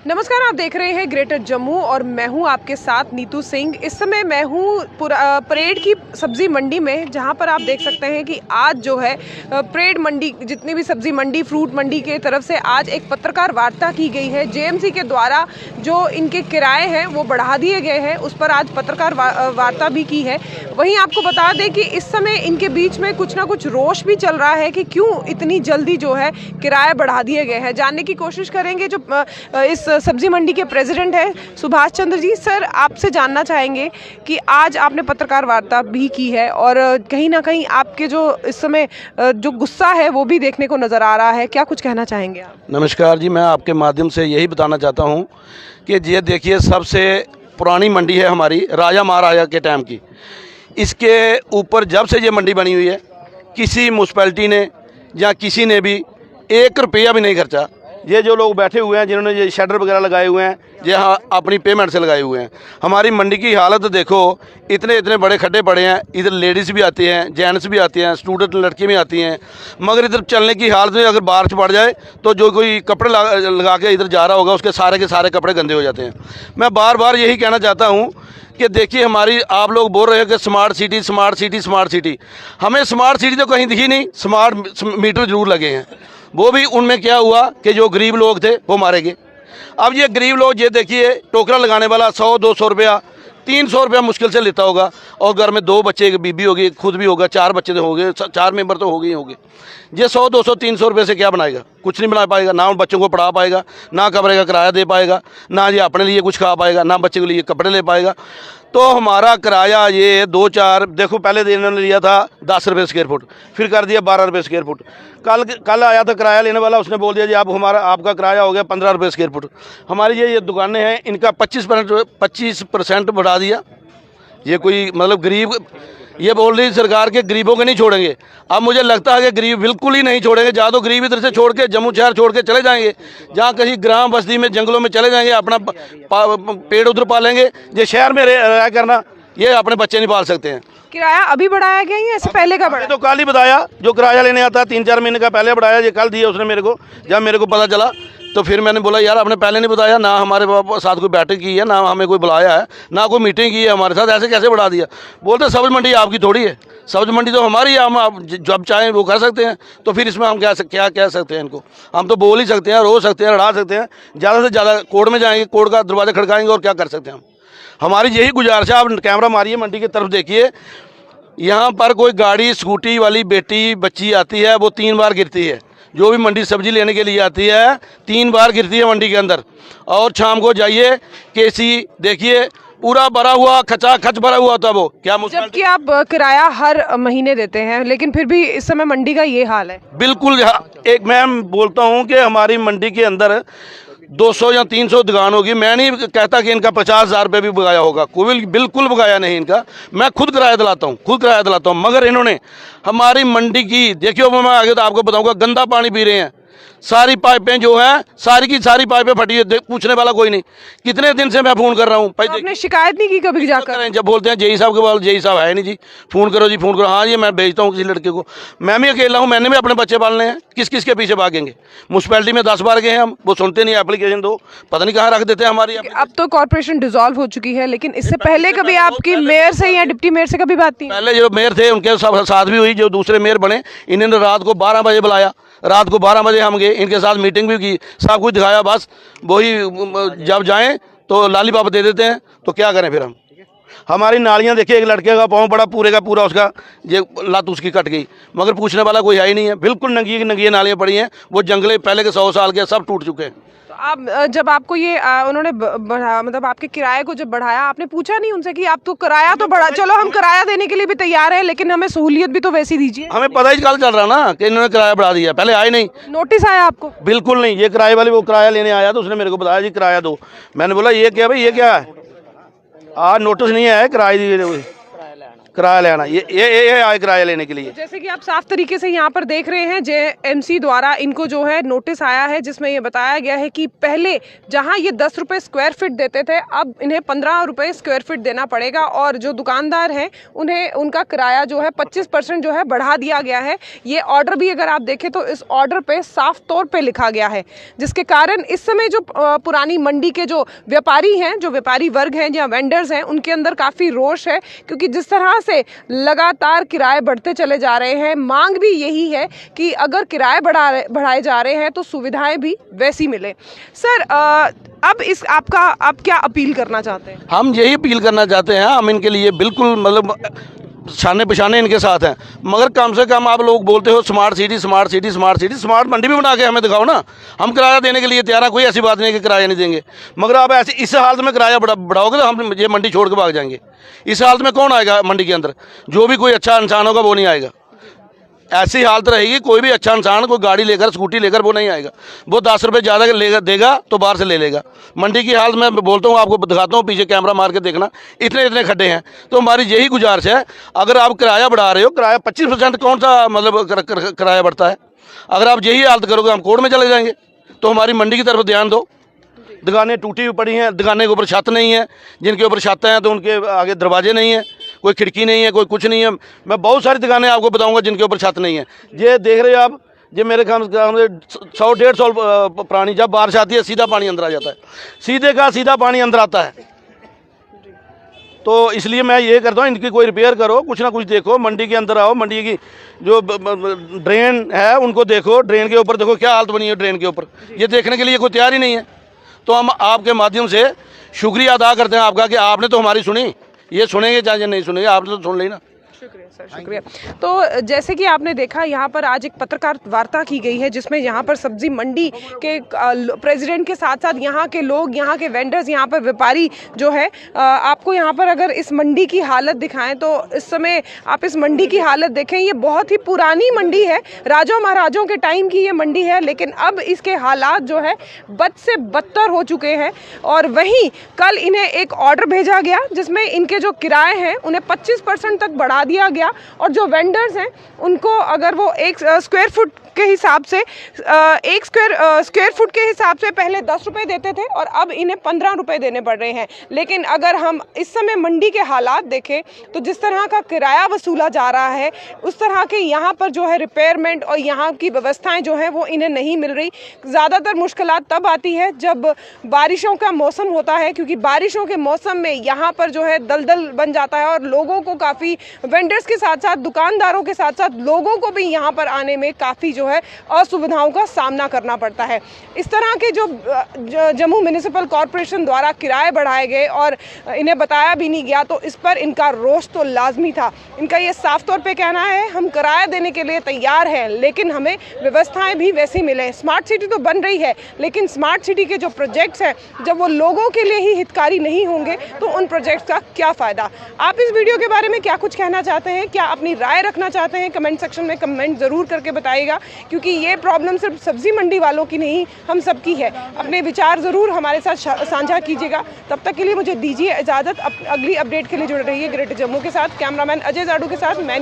नमस्कार, आप देख रहे हैं ग्रेटर जम्मू और मैं हूं आपके साथ नीतू सिंह। इस समय मैं हूं परेड की सब्जी मंडी में, जहां पर आप देख सकते हैं कि आज जो है परेड मंडी, जितनी भी सब्जी मंडी, फ्रूट मंडी के तरफ से आज एक पत्रकार वार्ता की गई है। जेएमसी के द्वारा जो इनके किराए हैं वो बढ़ा दिए गए हैं, उस पर आज पत्रकार वार्ता भी की है। वहीं आपको बता दें कि इस समय इनके बीच में कुछ ना कुछ रोष भी चल रहा है कि क्यों इतनी जल्दी जो है किराए बढ़ा दिए गए हैं। जानने की कोशिश करेंगे जो इस सब्जी मंडी के प्रेसिडेंट है सुभाष चंद्र जी। सर, आपसे जानना चाहेंगे कि आज आपने पत्रकार वार्ता भी की है और कहीं ना कहीं आपके जो इस समय जो गुस्सा है वो भी देखने को नज़र आ रहा है, क्या कुछ कहना चाहेंगे आप? नमस्कार जी, मैं आपके माध्यम से यही बताना चाहता हूँ कि ये देखिए, सबसे पुरानी मंडी है हमारी, राजा महाराजा के टाइम की। इसके ऊपर जब से ये मंडी बनी हुई है, किसी म्यूनसिपैलिटी ने या किसी ने भी 1 रुपया भी नहीं खर्चा। ये जो लोग बैठे हुए हैं, जिन्होंने ये शटर वगैरह लगाए हुए हैं, ये अपनी पेमेंट से लगाए हुए हैं। हमारी मंडी की हालत देखो, इतने इतने बड़े खड्डे पड़े हैं। इधर लेडीज़ भी आती हैं, जेंट्स भी आती हैं, स्टूडेंट लड़की भी आती हैं, मगर इधर चलने की हालत में अगर बारिश पड़ जाए तो जो कोई कपड़े लगा के इधर जा रहा होगा, उसके के सारे कपड़े गंदे हो जाते हैं। मैं बार बार यही कहना चाहता हूँ कि देखिए, हमारी आप लोग बोल रहे हो कि smart city smart city smart city. हमें स्मार्ट सिटी तो कहीं दिखी नहीं। स्मार्ट मीटर जरूर लगे हैं, वो भी उनमें क्या हुआ कि जो गरीब लोग थे वो मारे गए। अब ये गरीब लोग, ये देखिए, टोकरा लगाने वाला 100-200 रुपया, 300 रुपया मुश्किल से लेता होगा, और घर में 2 बच्चे, एक बीबी होगी, खुद भी होगा, 4 बच्चे तो हो गए, 4 मेंबर तो हो गए ही होंगे। ये 100-200-300 रुपये से क्या बनाएगा? कुछ नहीं बना पाएगा। ना उन बच्चों को पढ़ा पाएगा, ना कमरे का किराया दे पाएगा, ना ये अपने लिए कुछ खा पाएगा, ना बच्चे के लिए कपड़े ले पाएगा। तो हमारा किराया ये 2-4, देखो, पहले इन्होंने लिया था 10 रुपये स्क्वायर फुट, फिर कर दिया 12 रुपये स्क्वायर फुट। कल आया था किराया लेने वाला, उसने बोल दिया जी आपका किराया हो गया 15 रुपये स्क्वायर फुट। हमारी ये दुकानें हैं, इनका 25% बढ़ा दिया। ये कोई मतलब गरीब, ये बोल रही सरकार के गरीबों के नहीं छोड़ेंगे। अब मुझे लगता है कि गरीब बिल्कुल ही नहीं छोड़ेंगे। जहाँ तो गरीब इधर से छोड़ के, जम्मू शहर छोड़ के चले जाएंगे, जहाँ कहीं ग्राम बस्ती में, जंगलों में चले जाएंगे, अपना पेड़ उधर पालेंगे। ये शहर में रह करना, ये अपने बच्चे नहीं पाल सकते हैं। किराया अभी बढ़ाया गया या इससे पहले का बढ़ा? तो कल ही बताया, जो किराया लेने आता 3-4 महीने का पहले बढ़ाया, ये कल दिया उसने मेरे को। जब मेरे को पता चला तो फिर मैंने बोला, यार आपने पहले नहीं बताया, ना हमारे साथ कोई बैठक की है, ना हमें कोई बुलाया है, ना कोई मीटिंग की है हमारे साथ, ऐसे कैसे बढ़ा दिया? बोलते सब्ज़ मंडी आपकी थोड़ी है, सब्ज़ मंडी तो हमारी है, हम आप जब चाहें वो कर सकते हैं। तो फिर इसमें हम क्या कह सकते हैं? इनको हम तो बोल ही सकते हैं, रो सकते हैं, लड़ा सकते हैं, ज़्यादा से ज़्यादा कोर्ट में जाएंगे, कोर्ट का दरवाज़ा खड़काएंगे, और क्या कर सकते हैं हम? हमारी यही गुजारिश है। आप कैमरा मारिए, मंडी की तरफ देखिए, यहाँ पर कोई गाड़ी स्कूटी वाली बेटी बच्ची आती है, वो 3 बार गिरती है। जो भी मंडी सब्जी लेने के लिए आती है, 3 बार गिरती है मंडी के अंदर। और शाम को जाइए, केसी देखिए, पूरा भरा हुआ, खच भरा हुआ था वो। क्या मुश्किल? जबकि आप किराया हर महीने देते हैं, लेकिन फिर भी इस समय मंडी का ये हाल है। बिल्कुल। एक मैं बोलता हूँ कि हमारी मंडी के अंदर 200 या 300 दुकान होगी। मैं नहीं कहता कि इनका 50,000 रुपये भी बगाया होगा, कोई बिल्कुल बगाया नहीं इनका। मैं खुद किराया दिलाता हूँ, मगर इन्होंने हमारी मंडी की, देखियो, मैं आगे तो आपको बताऊंगा, गंदा पानी पी रहे हैं। सारी पाइपें जो हैं, सारी की सारी पाइपें फटी है, पूछने वाला कोई नहीं। कितने दिन से मैं फ़ोन कर रहा हूँ। तो आपने शिकायत नहीं की कभी जाकर? जब बोलते हैं जेई साहब के पास, जेई साहब है नहीं जी, फ़ोन करो जी, फ़ोन करो। हाँ जी, मैं भेजता हूँ किसी लड़के को। मैं भी अकेला हूँ, मैंने भी अपने बच्चे पालने हैं, किस के पीछे भागेंगे? म्यूनसिपैलिटी में 10 बार गए हम, वो सुनते नहीं, एप्लीकेशन दो, पता नहीं कहाँ रख देते हैं हमारी। अब तो कॉर्पोरेशन डिसॉल्व हो चुकी है, लेकिन इससे पहले कभी आपकी मेयर से या डिप्टी मेयर से कभी बात नहीं? पहले जो मेयर थे उनके साथ भी हुई, जो दूसरे मेयर बने, इन्होंने रात को 12 बजे बुलाया। रात को 12 बजे हम गए, इनके साथ मीटिंग भी की, सब कुछ दिखाया। बस वही, जब जाएं तो लालीपाप दे देते हैं। तो क्या करें फिर हम? हमारी नालियां देखिए, एक लड़के का पाँव पड़ा, पूरे का पूरा उसका ये लत उसकी कट गई, मगर पूछने वाला कोई है ही नहीं है। बिल्कुल नंगी नालियां पड़ी हैं, वो जंगले पहले के 100 साल के सब टूट चुके हैं। तो आप जब आपको ये उन्होंने बढ़ा, मतलब आपके किराए को जब बढ़ाया, आपने पूछा नहीं उनसे कि आप तो किराया तो बढ़ा, चलो हम किराया देने के लिए भी तैयार हैं, लेकिन हमें सहूलियत भी तो वैसी दीजिए? हमें पता ही कल चल रहा ना कि इन्होंने किराया बढ़ा दिया, पहले आए नहीं। नोटिस आया आपको? बिल्कुल नहीं। ये किराए वाले, वो किराया लेने आया तो उसने मेरे को बताया जी किराया दो। मैंने बोला ये क्या भाई, ये क्या है? आज नोटिस नहीं आया, किराए किराया लेना, ये आए किराया लेने के लिए। जैसे कि आप साफ तरीके से यहाँ पर देख रहे हैं, जेएमसी द्वारा इनको जो है नोटिस आया है जिसमें ये बताया गया है कि पहले जहाँ ये 10 रुपये स्क्वायर फीट देते थे, अब इन्हें 15 रुपये स्क्वायर फीट देना पड़ेगा और जो दुकानदार हैं उन्हें उनका किराया जो है 25% जो है बढ़ा दिया गया है। ये ऑर्डर भी अगर आप देखें तो इस ऑर्डर पे साफ तौर पे लिखा गया है, जिसके कारण इस समय जो पुरानी मंडी के जो व्यापारी हैं, जो व्यापारी वर्ग हैं या वेंडर्स हैं, उनके अंदर काफ़ी रोष है, क्योंकि जिस तरह से लगातार किराए बढ़ते चले जा रहे हैं, मांग भी यही है कि अगर किराए बढ़ाए जा रहे हैं तो सुविधाएं भी वैसी मिले। सर अब आप क्या अपील करना चाहते हैं? हम यही अपील करना चाहते हैं, हम इनके लिए बिल्कुल मतलब शाने पिशाने इनके साथ हैं, मगर कम से कम आप लोग बोलते हो smart city smart city smart city, smart मंडी भी बना के हमें दिखाओ ना। हम किराया देने के लिए तैयार हैं, कोई ऐसी बात नहीं है कि किराया नहीं देंगे, मगर आप ऐसे इस हालत में किराया बढ़ाओगे तो हम ये मंडी छोड़ के भाग जाएंगे। इस हालत में कौन आएगा मंडी के अंदर? जो भी कोई अच्छा इंसान होगा वो नहीं आएगा। ऐसी हालत रहेगी, कोई भी अच्छा इंसान कोई गाड़ी लेकर स्कूटी लेकर वो नहीं आएगा। वो 10 रुपये ज़्यादा देगा तो बाहर से ले लेगा। मंडी की हालत मैं बोलता हूँ, आपको दिखाता हूँ, पीछे कैमरा मार के देखना, इतने इतने खड्डे हैं। तो हमारी यही गुजारिश है, अगर आप किराया बढ़ा रहे हो, किराया 25% कौन सा मतलब किराया बढ़ता है? अगर आप यही हालत करोगे हम कोर्ट में चले जाएंगे। तो हमारी मंडी की तरफ ध्यान दो। दुकानें टूटी हुई पड़ी हैं, दुकानें के ऊपर छत नहीं है, जिनके ऊपर छत हैं तो उनके आगे दरवाजे नहीं है, कोई खिड़की नहीं है, कोई कुछ नहीं है। मैं बहुत सारी दुकानें आपको बताऊंगा जिनके ऊपर छत नहीं है। ये देख रहे हो आप, ये मेरे ख्याल से 100-150 पुरानी, जब बारिश आती है सीधा पानी अंदर आ जाता है, सीधे का सीधा पानी अंदर आता है। तो इसलिए मैं ये करता हूँ, इनकी कोई रिपेयर करो, कुछ ना कुछ देखो, मंडी के अंदर आओ, मंडी की जो ड्रेन है उनको देखो, ड्रेन के ऊपर देखो क्या हालत बनी है ड्रेन के ऊपर, ये देखने के लिए कोई तैयार ही नहीं है। तो हम आपके माध्यम से शुक्रिया अदा करते हैं आपका कि आपने तो हमारी सुनी। ये सुनेंगे चाहे नहीं सुनेंगे, आपने तो सुन ली ना। शुक्रिया सर, शुक्रिया। तो जैसे कि आपने देखा, यहाँ पर आज एक पत्रकार वार्ता की गई है जिसमें यहाँ पर सब्जी मंडी के प्रेसिडेंट के साथ साथ यहाँ के लोग, यहाँ के वेंडर्स, यहाँ पर व्यापारी जो है, आपको यहाँ पर अगर इस मंडी की हालत दिखाएं तो इस समय आप इस मंडी की हालत देखें, ये बहुत ही पुरानी मंडी है, राजों महाराजों के टाइम की ये मंडी है, लेकिन अब इसके हालात जो है बद से बदतर हो चुके हैं। और वहीं कल इन्हें एक ऑर्डर भेजा गया जिसमें इनके जो किराए हैं उन्हें 25% तक बढ़ा दिया गया, और जो वेंडर्स हैं उनको अगर वो एक स्क्वायर फुट के हिसाब से एक स्क्वायर फुट के हिसाब से पहले 10 रुपये देते थे और अब इन्हें 15 रुपये देने पड़ रहे हैं। लेकिन अगर हम इस समय मंडी के हालात देखें तो जिस तरह का किराया वसूला जा रहा है, उस तरह के यहाँ पर जो है रिपेयरमेंट और यहाँ की व्यवस्थाएं जो है वो इन्हें नहीं मिल रही। ज़्यादातर मुश्किलात तब आती है जब बारिशों का मौसम होता है, क्योंकि बारिशों के मौसम में यहाँ पर जो है दलदल बन जाता है और लोगों को काफ़ी, वेंडर्स के साथ साथ दुकानदारों के साथ साथ लोगों को भी यहाँ पर आने में काफ़ी जो है असुविधाओं का सामना करना पड़ता है। इस तरह के जो जम्मू म्युनिसिपल कॉरपोरेशन द्वारा किराए बढ़ाए गए और इन्हें बताया भी नहीं गया, तो इस पर इनका रोष तो लाजमी था। इनका ये साफ तौर पे कहना है, हम किराया देने के लिए तैयार हैं, लेकिन हमें व्यवस्थाएं भी वैसी मिलें। स्मार्ट सिटी तो बन रही है, लेकिन स्मार्ट सिटी के जो प्रोजेक्ट्स हैं जब वो लोगों के लिए ही हितकारी नहीं होंगे तो उन प्रोजेक्ट्स का क्या फ़ायदा। आप इस वीडियो के बारे में क्या कुछ कहना चाहते हैं, क्या अपनी राय रखना चाहते हैं, कमेंट सेक्शन में कमेंट ज़रूर करके बताइएगा, क्योंकि ये प्रॉब्लम सिर्फ सब्जी मंडी वालों की नहीं, हम सब की है। अपने विचार ज़रूर हमारे साथ साझा कीजिएगा। तब तक के लिए मुझे दीजिए इजाज़त। अगली अपडेट के लिए जुड़े रहिए ग्रेटर जम्मू के साथ। कैमरामैन अजय जाडू के साथ मैं